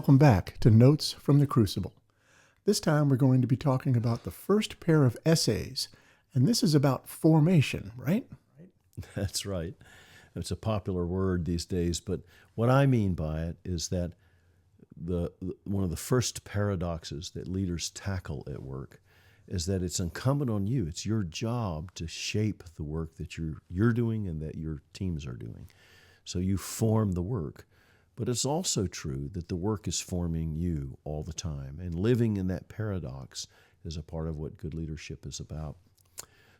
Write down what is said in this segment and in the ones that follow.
Welcome back to Notes from the Crucible. This time we're going to be talking about the first pair of essays, and this is about formation, right? That's right. It's a popular word these days, but what I mean by it is that one of the first paradoxes that leaders tackle at work is that it's incumbent on you. It's your job to shape the work that you're doing and that your teams are doing. So you form the work. But it's also true that the work is forming you all the time. And living in that paradox is a part of what good leadership is about.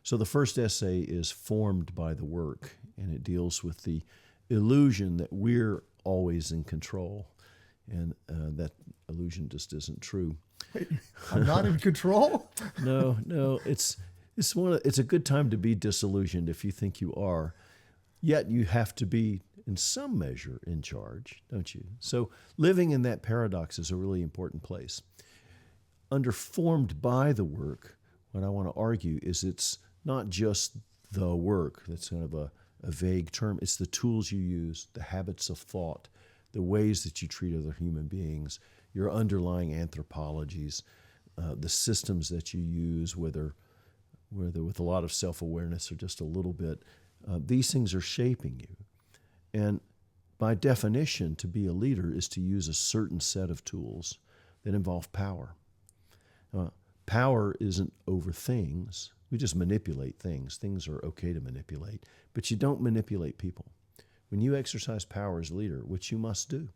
So the first essay is Formed by the Work, and it deals with the illusion that we're always in control. And that illusion just isn't true. Wait, I'm not in control? No, it's a good time to be disillusioned if you think you are. Yet you have to be, in some measure, in charge, don't you? So living in that paradox is a really important place. Under Formed by the Work, what I want to argue is it's not just the work. That's kind of a vague term. It's the tools you use, the habits of thought, the ways that you treat other human beings, your underlying anthropologies, the systems that you use, whether with a lot of self-awareness or just a little bit. These things are shaping you. And by definition, to be a leader is to use a certain set of tools that involve power. Power isn't over things. We just manipulate things. Things are okay to manipulate, but you don't manipulate people. When you exercise power as a leader, which you must do,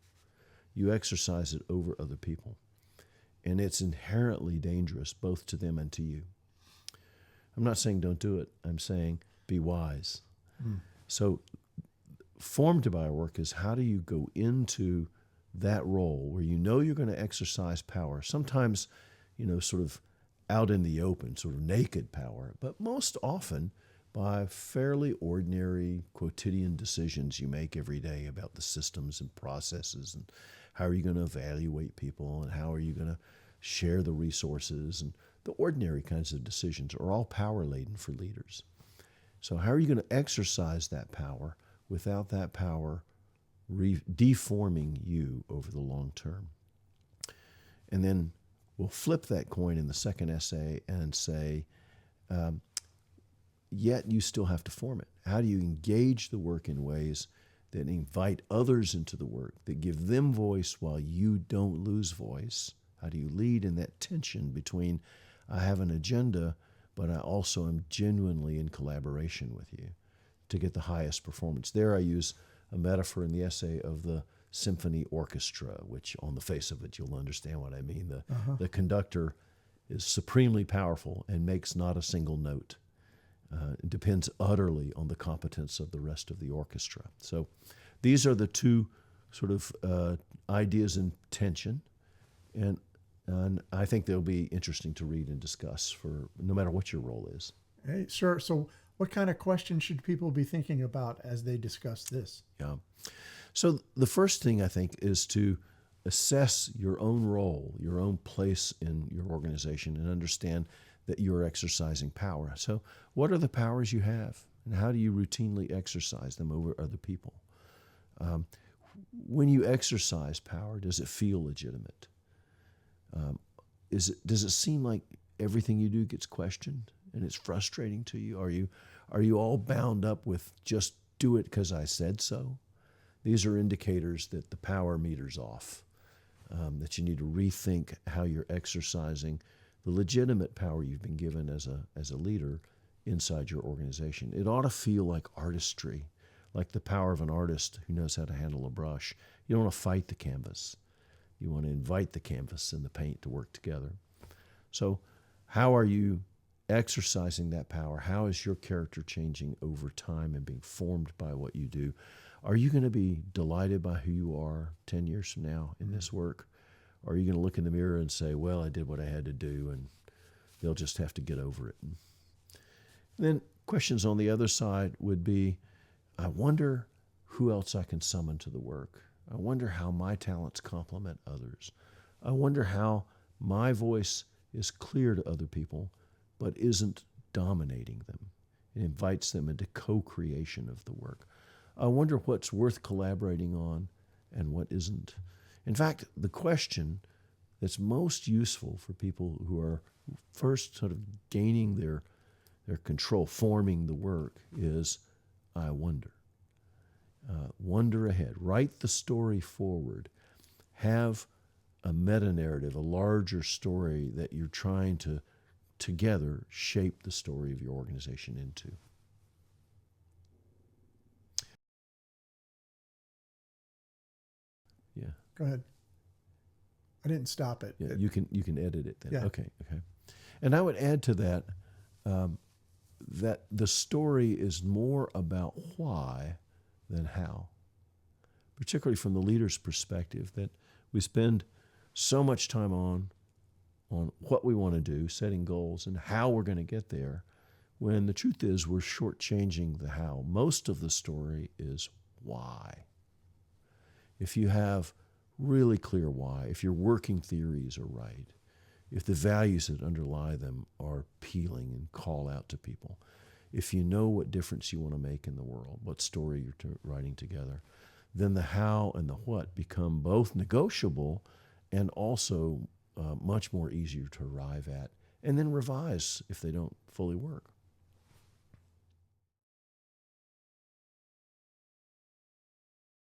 you exercise it over other people. And it's inherently dangerous both to them and to you. I'm not saying don't do it. I'm saying be wise. So formed by work is how do you go into that role where you know you're going to exercise power, sometimes, sort of out in the open, sort of naked power, but most often by fairly ordinary quotidian decisions you make every day about the systems and processes and how are you going to evaluate people and how are you going to share the resources, and the ordinary kinds of decisions are all power-laden for leaders. So how are you going to exercise that power without that power deforming you over the long term? And then we'll flip that coin in the second essay and say, yet you still have to form it. How do you engage the work in ways that invite others into the work, that give them voice while you don't lose voice? How do you lead in that tension between I have an agenda, but I also am genuinely in collaboration with you to get the highest performance? There I use a metaphor in the essay of the symphony orchestra, which on the face of it, you'll understand what I mean. The conductor is supremely powerful and makes not a single note. It depends utterly on the competence of the rest of the orchestra. So these are the two sort of ideas in tension, and I think they'll be interesting to read and discuss for no matter what your role is. Hey, sure. So what kind of questions should people be thinking about as they discuss this? Yeah. So the first thing I think is to assess your own role, your own place in your organization, and understand that you're exercising power. So what are the powers you have, and how do you routinely exercise them over other people? When you exercise power, does it feel legitimate? Does it seem like everything you do gets questioned and it's frustrating to you? Are you all bound up with just do it because I said so? These are indicators that the power meter's off, that you need to rethink how you're exercising the legitimate power you've been given as a leader inside your organization. It ought to feel like artistry, like the power of an artist who knows how to handle a brush. You don't want to fight the canvas. You want to invite the canvas and the paint to work together. So how are you exercising that power? How is your character changing over time and being formed by what you do? Are you going to be delighted by who you are 10 years from now in this work? Or are you going to look in the mirror and say, well, I did what I had to do, and they'll just have to get over it? And then questions on the other side would be, I wonder who else I can summon to the work. I wonder how my talents complement others. I wonder how my voice is clear to other people, but isn't dominating them. It invites them into co-creation of the work. I wonder what's worth collaborating on and what isn't. In fact, the question that's most useful for people who are first sort of gaining their control, forming the work, is I wonder. Wonder ahead. Write the story forward. Have a meta-narrative, a larger story that you're trying to together shape the story of your organization into. Yeah. Go ahead. I didn't stop it. Yeah, you can edit it then. Yeah. Okay. And I would add to that that the story is more about why than how, particularly from the leader's perspective, that we spend so much time on what we want to do, setting goals, and how we're going to get there, when the truth is we're shortchanging the how. Most of the story is why. If you have really clear why, if your working theories are right, if the values that underlie them are appealing and call out to people, if you know what difference you want to make in the world, what story you're writing together, then the how and the what become both negotiable and also much more easier to arrive at, and then revise if they don't fully work.